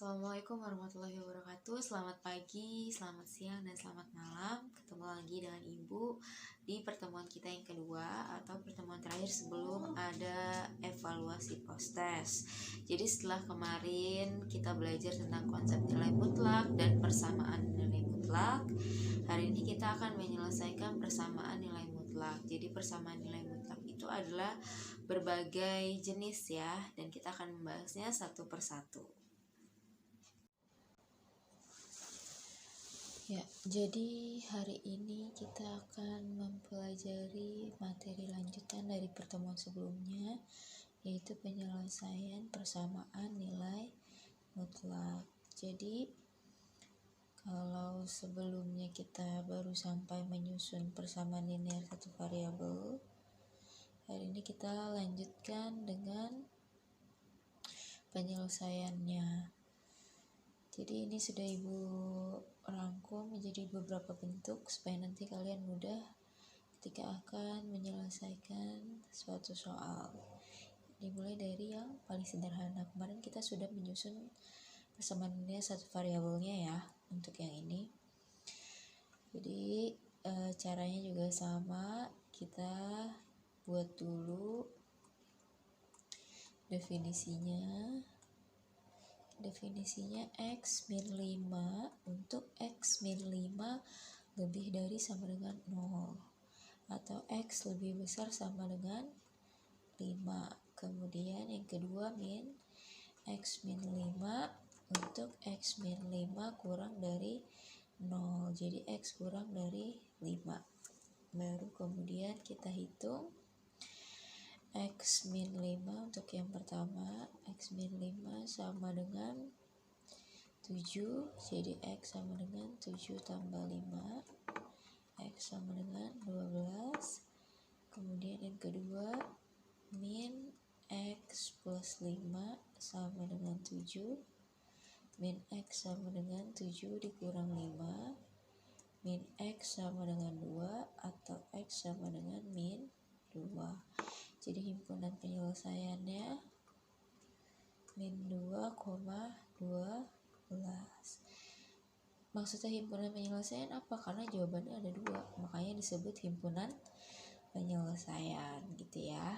Assalamualaikum warahmatullahi wabarakatuh. Selamat pagi, selamat siang, dan selamat malam. Ketemu lagi dengan Ibu di pertemuan kita yang kedua atau pertemuan terakhir sebelum ada evaluasi post-test. Jadi setelah kemarin kita belajar tentang konsep nilai mutlak dan persamaan nilai mutlak, hari ini kita akan menyelesaikan persamaan nilai mutlak. Jadi persamaan nilai mutlak itu adalah berbagai jenis ya, dan kita akan membahasnya satu persatu. Ya, jadi hari ini kita akan mempelajari materi lanjutan dari pertemuan sebelumnya, yaitu penyelesaian persamaan nilai mutlak. Jadi, kalau sebelumnya kita baru sampai menyusun persamaan linear satu variabel, hari ini kita lanjutkan dengan penyelesaiannya. Jadi ini sudah Ibu rangkum menjadi beberapa bentuk supaya nanti kalian mudah ketika akan menyelesaikan suatu soal. Dimulai dari yang paling sederhana. Kemarin kita sudah menyusun persamaannya satu variabelnya ya untuk yang ini. Jadi caranya juga sama. Kita buat dulu definisinya X min 5 untuk X min 5 lebih dari sama dengan 0 atau X lebih besar sama dengan 5. Kemudian yang kedua min X min 5 untuk X min 5 kurang dari 0, jadi X kurang dari 5. Baru kemudian kita hitung X min 5 untuk yang pertama, X min 5 sama dengan 7, jadi X sama dengan 7 tambah 5, X sama dengan 12. Kemudian yang kedua, min X plus 5 sama dengan 7, min X sama dengan 7 dikurang 5, min X sama dengan 2 atau X sama dengan min 2. Jadi himpunan penyelesaiannya min 2,12. Maksudnya himpunan penyelesaian apa? Karena jawabannya ada 2, makanya disebut himpunan penyelesaian gitu ya.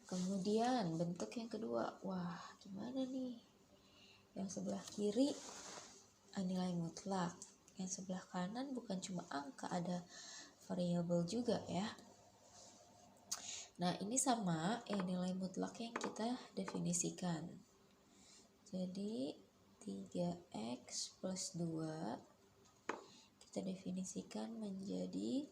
Kemudian bentuk yang kedua, wah gimana nih? Yang sebelah kiri nilai mutlak, yang sebelah kanan bukan cuma angka, ada variabel juga ya. Nah ini sama nilai mutlak yang kita definisikan. Jadi 3x plus 2 kita definisikan menjadi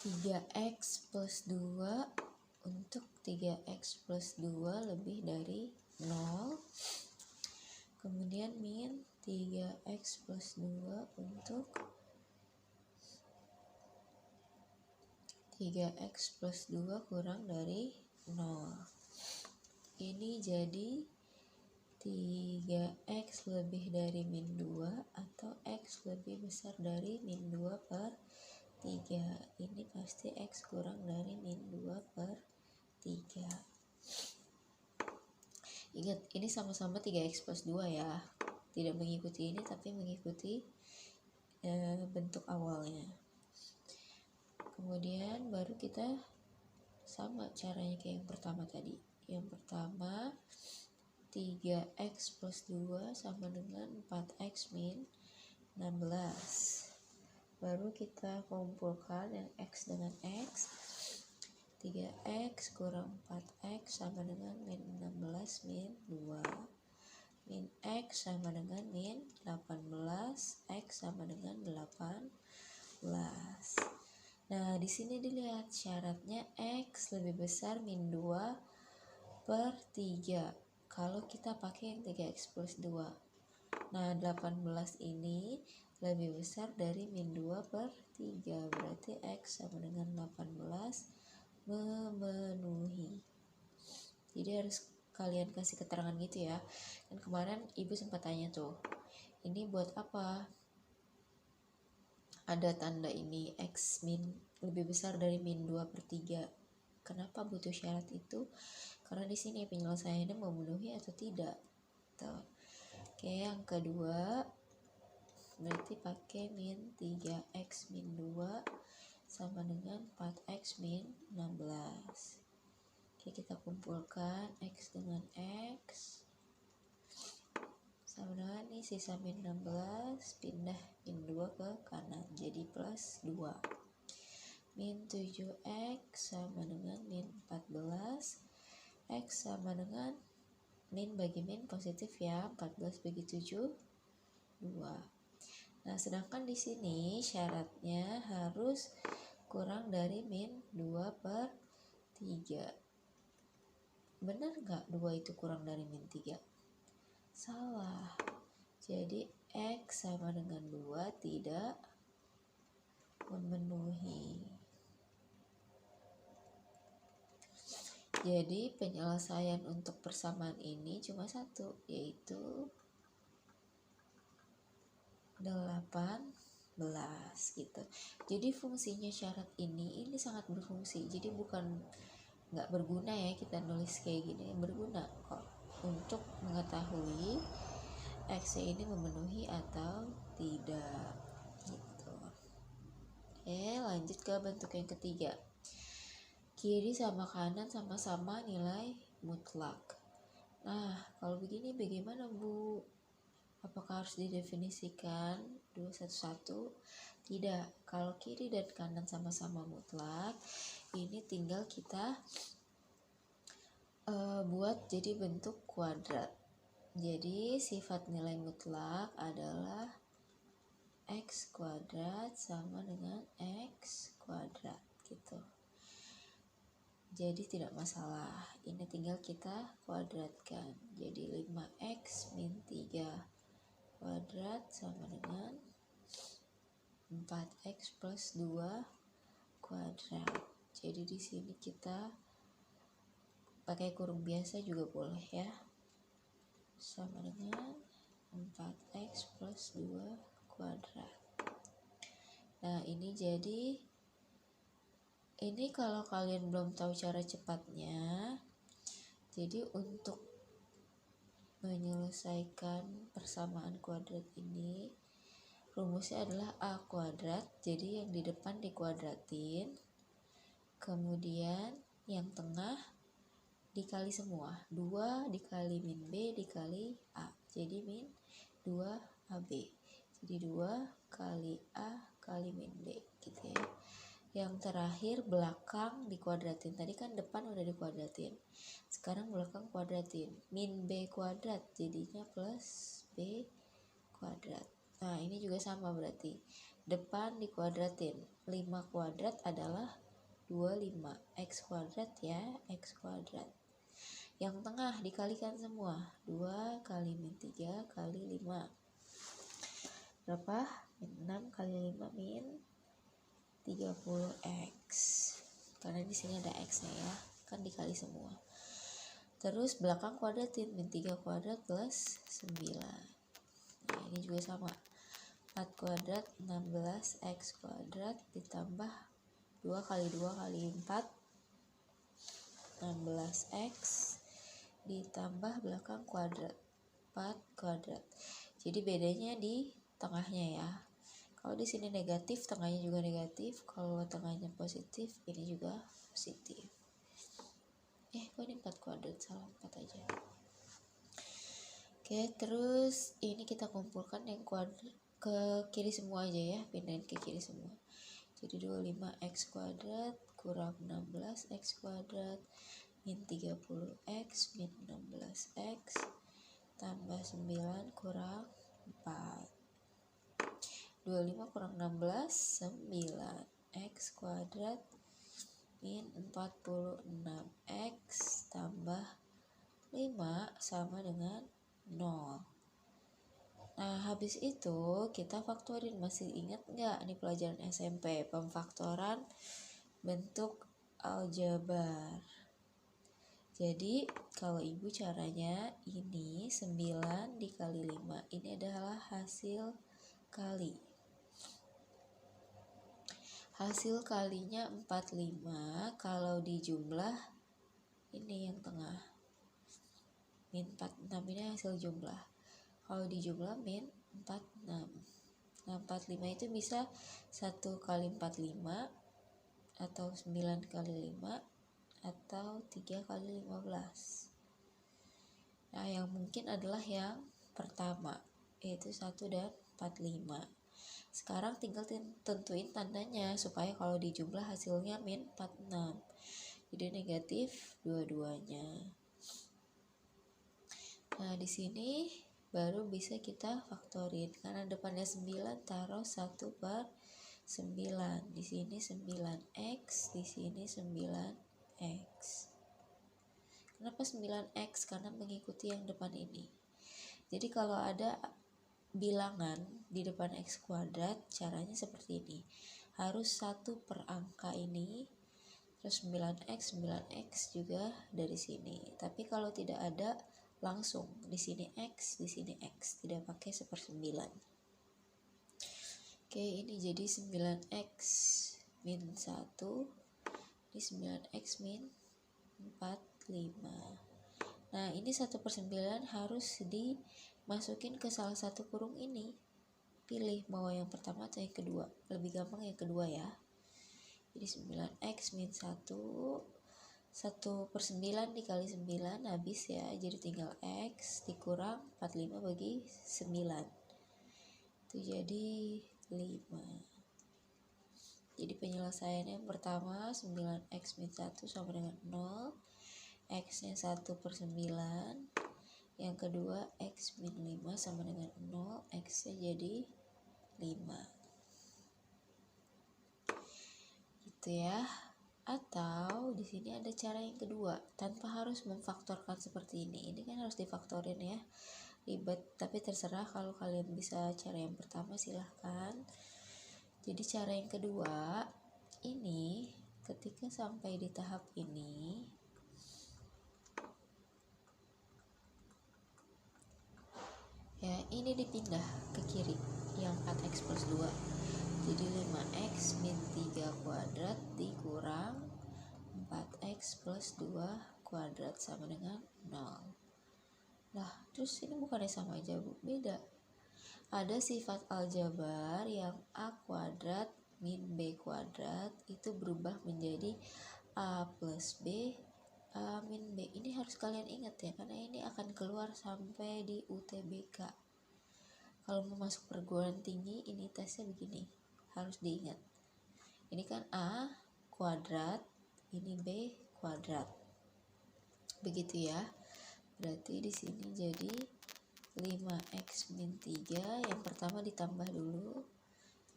3x plus 2 untuk 3x plus 2 lebih dari 0. Kemudian min 3x plus 2 untuk 3x plus 2 kurang dari 0. Ini jadi 3x lebih dari min 2 atau x lebih besar dari min 2 per 3. Ini pasti x kurang dari min 2 per 3. Ingat, ini sama-sama 3x plus 2 ya. Tidak mengikuti ini tapi mengikuti bentuk awalnya. Kemudian baru kita sama caranya kayak yang pertama tadi. Yang pertama 3x plus 2 sama dengan 4x min 16. Baru kita kumpulkan yang x dengan x. 3x kurang 4x sama dengan min 16 min 2. Min x sama dengan min 18, x sama dengan 18. Nah, di sini dilihat syaratnya x lebih besar min 2 per 3. Kalau kita pakai yang 3x plus 2. Nah, 18 ini lebih besar dari min 2 per 3. Berarti x sama dengan 18 memenuhi. Jadi harus kalian kasih keterangan gitu ya. Dan kemarin Ibu sempat tanya tuh, ini buat apa? Ada tanda ini x min lebih besar dari min 2 per 3 Kenapa butuh syarat itu? Karena di sini penyelesaiannya memenuhi atau tidak. Tuh. Oke, yang kedua berarti pakai min 3x min 2 sama dengan 4x min 16. Oke, kita kumpulkan x dengan x sama dengan nih sisa min 16, pindah min 2 ke kanan jadi plus 2. Min 7x sama dengan min 14, x sama dengan min bagi min positif ya, 14 bagi 7 2. Nah, sedangkan di sini syaratnya harus kurang dari min 2/3. Benar nggak 2 itu kurang dari min 3? Salah. Jadi x sama dengan 2 tidak memenuhi. Jadi penyelesaian untuk persamaan ini cuma satu, yaitu 18 gitu. Jadi fungsinya syarat ini sangat berfungsi. Jadi bukan nggak berguna ya kita nulis kayak gini, berguna kok untuk mengetahui x ini memenuhi atau tidak gitu. Oke, lanjut ke bentuk yang ketiga. Kiri sama kanan sama-sama nilai mutlak. Nah, kalau begini bagaimana Bu? Apakah harus didefinisikan 211? Tidak. Kalau kiri dan kanan sama-sama mutlak, ini tinggal kita buat jadi bentuk kuadrat. Jadi sifat nilai mutlak adalah x kuadrat sama dengan x kuadrat gitu. Jadi tidak masalah, ini tinggal kita kuadratkan. Jadi 5x min 3 kuadrat sama dengan 4x plus 2 kuadrat. Jadi di sini kita pakai kurung biasa juga boleh ya. Sama dengan 4x plus 2 kuadrat. Nah, ini jadi ini kalau kalian belum tahu cara cepatnya, jadi untuk menyelesaikan persamaan kuadrat ini, rumusnya adalah a kuadrat, jadi yang di depan dikuadratin, kemudian yang tengah dikali semua, 2 dikali min b dikali a, jadi min 2ab, jadi 2 kali a kali min b gitu ya. Yang terakhir belakang dikuadratin, tadi kan depan udah dikuadratin, sekarang belakang kuadratin, min b kuadrat jadinya plus b kuadrat. Nah, ini juga sama berarti depan dikuadratin, 5 kuadrat adalah 25, x kuadrat ya, x kuadrat. Yang tengah dikalikan semua, 2 kali min 3 kali 5 berapa? Min 6 kali 5 min 30x, karena di sini ada x nya ya, kan dikali semua. Terus belakang kuadratin, min 3 kuadrat plus 9. Nah, ini juga sama, 4 kuadrat 16x kuadrat ditambah 2 kali 2 kali 4 16x ditambah belakang kuadrat 4 kuadrat. Jadi bedanya di tengahnya ya. Kalau di sini negatif, tengahnya juga negatif. Kalau tengahnya positif, ini juga positif. Kok ini 4 kuadrat? Salah, 4 aja. Oke, terus ini kita kumpulkan yang kuadrat ke kiri semua aja ya. Pindahin ke kiri semua. Jadi 25x kuadrat kurang 16x kuadrat min 30x min 16x tambah 9 kurang 4. 25 kurang 16, 9x kuadrat min 46x tambah 5 sama dengan 0. Nah, habis itu kita faktorin. Masih ingat nggak nih pelajaran SMP, pemfaktoran bentuk aljabar. Jadi kalau ibu caranya ini 9 dikali 5, ini adalah hasil kali. hasil kalinya 45, kalau dijumlah ini yang tengah min 46, ini hasil jumlah. Kalau dijumlah min 46. Nah 45 itu bisa 1 kali 45 atau 9 kali 5 atau 3 kali 15. Nah yang mungkin adalah yang pertama, yaitu 1 dan 45. Sekarang tinggal tentuin tandanya supaya kalau dijumlah hasilnya min 46. Jadi negatif dua-duanya. Nah, di sini baru bisa kita faktorin. Karena depannya 9, taruh 1/9. Di sini 9x, di sini 9x. Kenapa 9x? Karena mengikuti yang depan ini. Jadi kalau ada bilangan di depan x kuadrat, caranya seperti ini. Harus 1 per angka ini, terus 9x juga dari sini. Tapi kalau tidak ada, langsung di sini x, di sini x, tidak pakai 1/9. Oke, ini jadi 9x min 1, ini 9x min 45. Nah, ini 1/9 harus dimasukin ke salah satu kurung ini. Pilih mau yang pertama atau yang kedua. Lebih gampang yang kedua ya. Jadi 9x min 1, 1/9 dikali 9 habis ya. Jadi tinggal x dikurang 45 bagi 9. Itu jadi 5. Jadi penyelesaiannya yang pertama 9x min 1 sama dengan 0. X-nya 1/9. Yang kedua x min 5 sama dengan 0. X-nya jadi 5. Gitu ya. Atau di sini ada cara yang kedua, tanpa harus memfaktorkan seperti ini. Ini kan harus difaktorin ya. Ribet, tapi terserah, kalau kalian bisa cara yang pertama silahkan. Jadi cara yang kedua, ini ketika sampai di tahap ini, ya ini dipindah ke kiri, yang 4x plus 2. Jadi 5x min 3 kuadrat dikurang 4x plus 2 kuadrat sama dengan 0. Nah, terus ini bukannya sama aja, Bu? Beda. Ada sifat aljabar yang a kuadrat min b kuadrat itu berubah menjadi a plus b A min B. Ini harus kalian ingat ya, karena ini akan keluar sampai di UTBK. Kalau mau masuk perguruan tinggi, ini tesnya begini, harus diingat. Ini kan A kuadrat, ini B kuadrat. Begitu ya. Berarti di sini jadi 5x min 3, yang pertama ditambah dulu,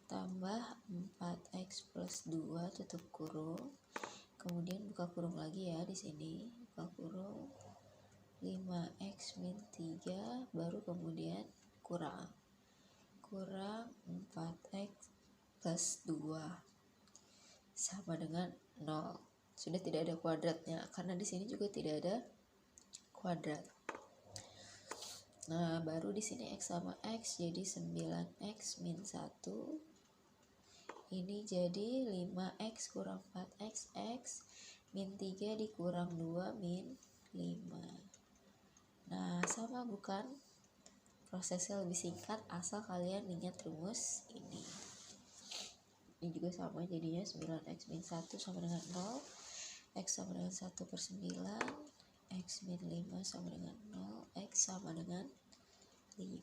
tambah 4x plus 2 tutup kurung. Kemudian buka kurung lagi ya, di sini buka kurung 5x min 3, baru kemudian kurang 4x plus 2 sama dengan 0. Sudah tidak ada kuadratnya karena di sini juga tidak ada kuadrat. Nah, baru di sini x sama x jadi 9x min 1. Ini jadi 5x kurang 4x, x min 3 dikurang 2 min 5. Nah, sama bukan? Prosesnya lebih singkat asal kalian ingat rumus ini. Ini juga sama, jadinya 9x min 1 sama dengan 0, x sama dengan 1/9, x min 5 sama dengan 0, x sama dengan 5.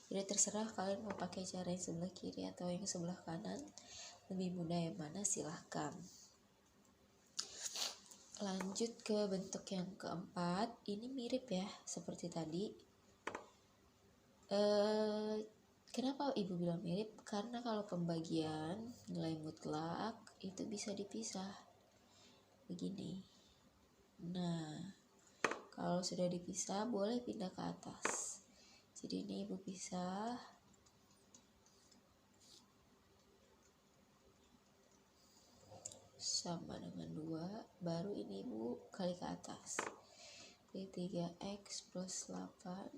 Jadi terserah kalian mau pakai cara yang sebelah kiri atau yang sebelah kanan, lebih mudah yang mana silahkan. Lanjut ke bentuk yang keempat. Ini mirip ya seperti tadi. Kenapa ibu bilang mirip? Karena kalau pembagian nilai mutlak itu bisa dipisah begini. Nah, kalau sudah dipisah boleh pindah ke atas. Jadi ini ibu pisah. Sama dengan 2, baru ini ibu kali ke atas. Jadi 3x plus 8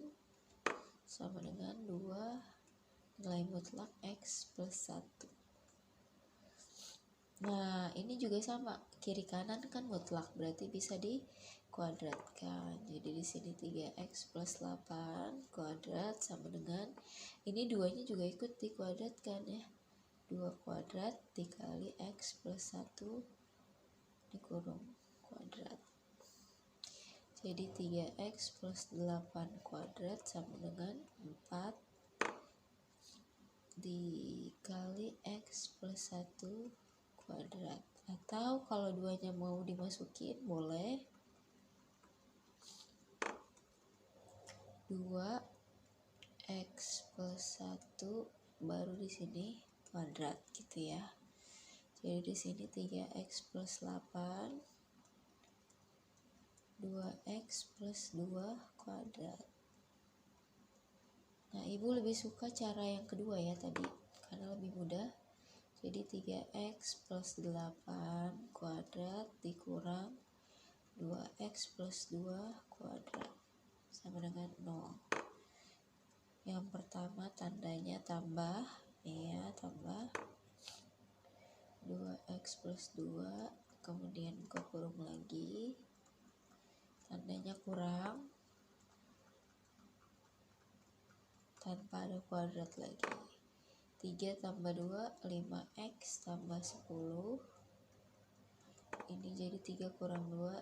sama dengan 2 nilai mutlak x plus 1. Nah, ini juga sama, kiri kanan kan mutlak, berarti bisa dikuadratkan. Jadi di sini 3x plus 8 kuadrat sama dengan, ini duanya juga ikut dikuadratkan ya. 2 kuadrat dikali x plus 1 dikurung kuadrat. Jadi 3x plus 8 kuadrat sama dengan 4 dikali x plus 1 kuadrat. Atau kalau duanya mau dimasukin boleh 2x plus 1 baru di sini kuadrat gitu ya. Jadi di sini 3x plus 8 2x plus 2 kuadrat. Nah, Ibu lebih suka cara yang kedua ya tadi, karena lebih mudah. Jadi 3x plus 8 kuadrat dikurang 2x plus 2 kuadrat sama dengan 0. Yang pertama tandanya tambah, ya tambah 2x plus 2, kemudian buka kurung lagi, tandanya kurang, tanpa ada kuadrat lagi. 3 tambah 2, 5x tambah 10. Ini jadi 3 kurang 2,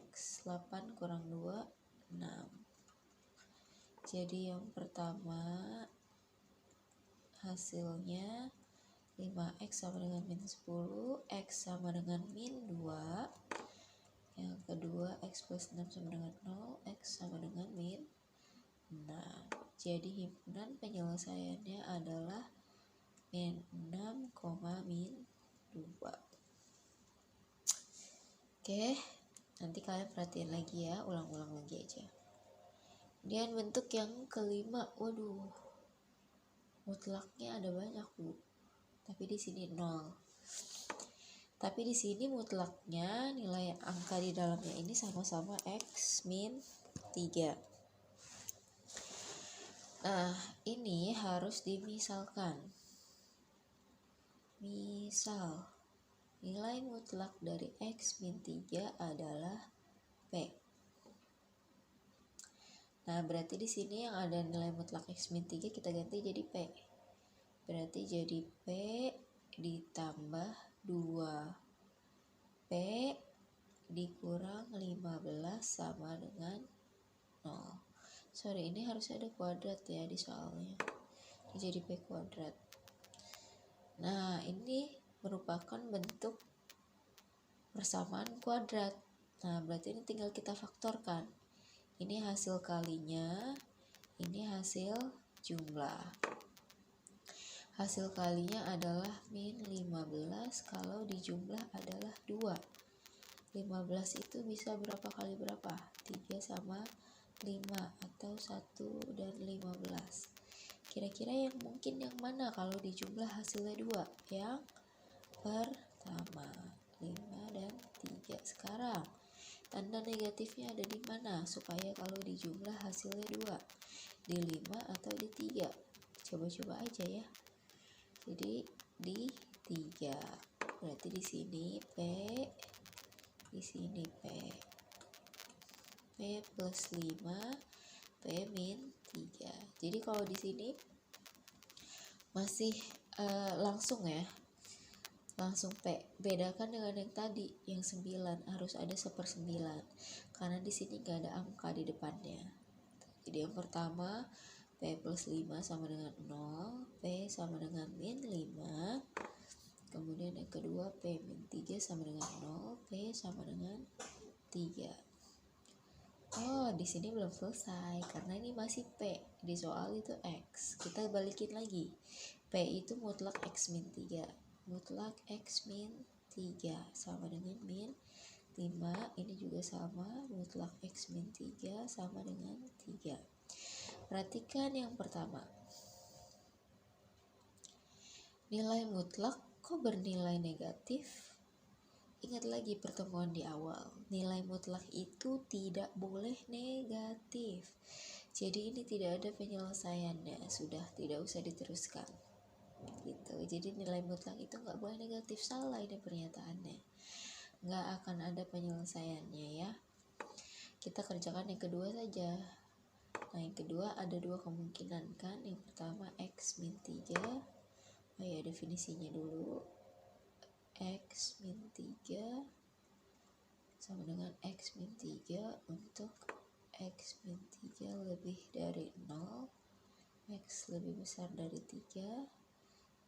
x, 8 kurang 2, 6. Jadi yang pertama hasilnya 5x sama dengan min 10, x sama dengan min 2. Yang kedua x plus 6 sama dengan 0, x sama dengan min 6. Jadi himpunan penyelesaiannya adalah min 6, min 2. Oke, nanti kalian perhatiin lagi ya, ulang-ulang lagi aja. Kemudian bentuk yang kelima, waduh, mutlaknya ada banyak Bu, tapi di sini 0. Tapi di sini mutlaknya nilai angka di dalamnya ini sama-sama x min 3. Nah, ini harus dimisalkan. Misal, nilai mutlak dari x min 3 adalah P. Nah, berarti di sini yang ada nilai mutlak x min 3 kita ganti jadi P. Berarti jadi P ditambah 2. P dikurang 15 sama dengan 0. Sorry, ini harus ada kuadrat ya di soalnya. Ini jadi P kuadrat. Nah, ini merupakan bentuk persamaan kuadrat. Nah, berarti ini tinggal kita faktorkan. Ini hasil kalinya, ini hasil jumlah. Hasil kalinya adalah min 15 kalau dijumlah adalah 2. 15 itu bisa berapa kali berapa? 3 sama 5 atau 1 dan 15. Kira-kira yang mungkin yang mana kalau dijumlah hasilnya 2? Yang pertama, 5 dan 3. Sekarang tanda negatifnya ada di mana supaya kalau dijumlah hasilnya 2? Di 5 atau di 3? Coba-coba aja ya. Jadi di 3. Berarti di sini P, di sini P. P plus 5, P min 3. Jadi kalau di sini masih langsung ya. Langsung P. Bedakan dengan yang tadi, yang 9 harus ada 1/9. Karena di sini gak ada angka di depannya. Jadi yang pertama P plus 5 sama dengan 0, P sama dengan min 5. Kemudian yang kedua P min 3 sama dengan 0, P sama dengan 3. Oh, di sini belum selesai karena ini masih P. Di soal itu X. Kita balikin lagi. P itu mutlak X min 3. Mutlak X min 3 sama dengan min 5. Ini juga sama. Mutlak X min 3 sama dengan 3. Perhatikan yang pertama. Nilai mutlak kok bernilai negatif? Ingat lagi pertemuan di awal, nilai mutlak itu tidak boleh negatif. Jadi ini tidak ada penyelesaiannya, sudah tidak usah diteruskan. gitu. Jadi nilai mutlak itu nggak boleh negatif, salah ini pernyataannya, nggak akan ada penyelesaiannya ya. Kita kerjakan yang kedua saja. Nah yang kedua ada dua kemungkinan kan. Yang pertama x min 3. Oh ya, definisinya dulu. X min 3 sama dengan x min 3 untuk x min 3 lebih dari 0, x lebih besar dari 3,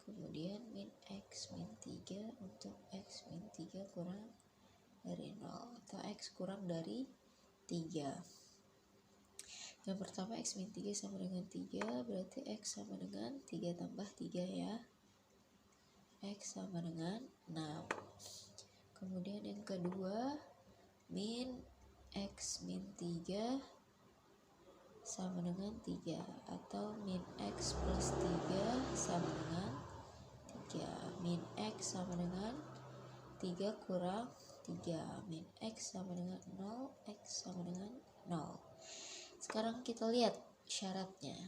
kemudian min x min 3 untuk x min 3 kurang dari 0 atau x kurang dari 3. Yang pertama x min 3 sama dengan 3, berarti x sama dengan 3 tambah 3 ya, x sama dengan 6. Kemudian yang kedua, min x min 3 sama dengan 3 atau min x plus 3 sama dengan 3. Min x sama dengan 3 kurang 3, min x sama dengan 0, x sama dengan 0. Sekarang kita lihat syaratnya.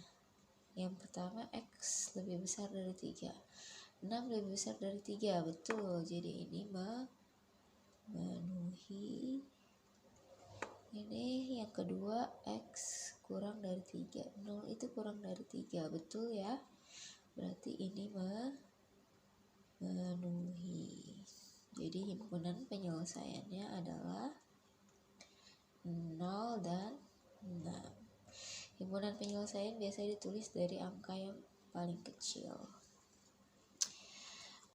Yang pertama x lebih besar dari 3, 6 lebih besar dari 3, betul. Jadi ini memenuhi. Ini yang kedua, x kurang dari 3, 0 itu kurang dari 3, betul ya. Berarti ini memenuhi. Jadi himpunan penyelesaiannya adalah 0 dan 6. Himpunan penyelesaian biasanya ditulis dari angka yang paling kecil.